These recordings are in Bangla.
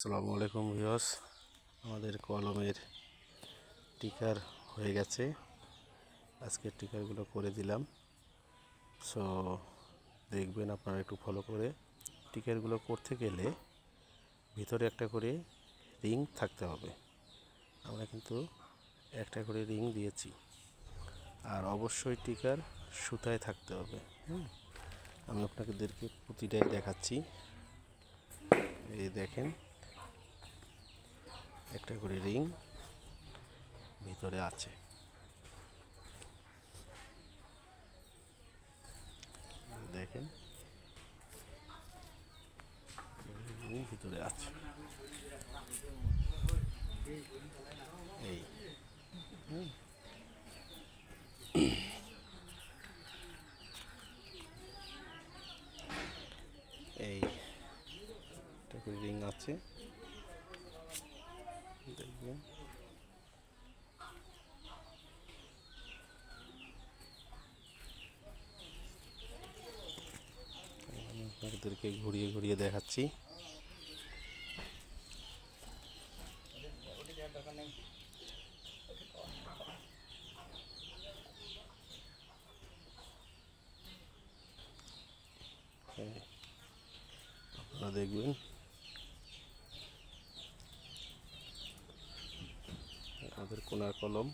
আসসালামু আলাইকুম ভিউয়ার্স, আমাদের কলমের টিকার হয়ে গেছে। আজকে টিকারগুলো করে দিলাম। সো দেখবেন আপনারা একটু ফলো করে। টিকারগুলো করতে গেলে ভিতরে একটা করে রিং থাকতে হবে। আমরা কিন্তু একটা করে রিং দিয়েছি, আর অবশ্যই টিকার সুতায় থাকতে হবে। আমি আপনাদেরকে প্রতিটাই দেখাচ্ছি। এই দেখেন, একটা করে রিং ভিতরে আছে। দেখেন, রিং ভিতরে আছে। এই এই একটা করে রিং আছে, দেখবেন। আমি আপনাদেরকে ঘুরিয়ে ঘুরিয়ে দেখাচ্ছি। আপনারা দেখবেন, আমাদের কোনার কলম।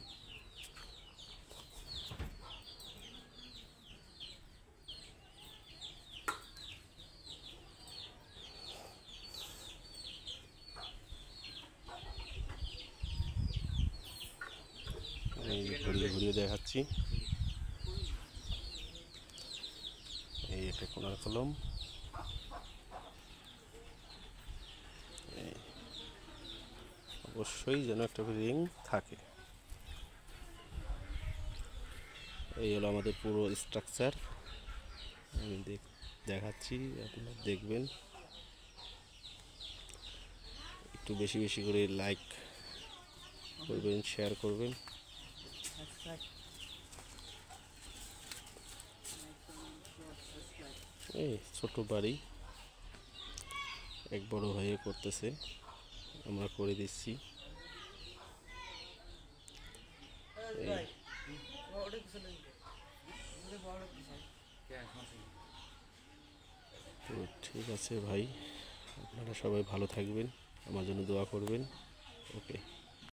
এই ঘুরিয়ে ঘুরিয়ে দেখাচ্ছি। এই একটা কোনার কলম। অবশ্যই যেন একটা রিং থাকে। এই হলো আমাদের পুরো স্ট্রাকচার। আমি দেখাচ্ছি, আপনারা দেখবেন। একটু বেশি বেশি করে লাইক করবেন, শেয়ার করবেন। এই ছোট বাড়ি, এক বড় হয়ে করতেছে, আমরা করে দিচ্ছি। তো ঠিক আছে ভাই, আপনারা সবাই ভালো থাকবেন, আমার জন্য দোয়া করবেন। ওকে।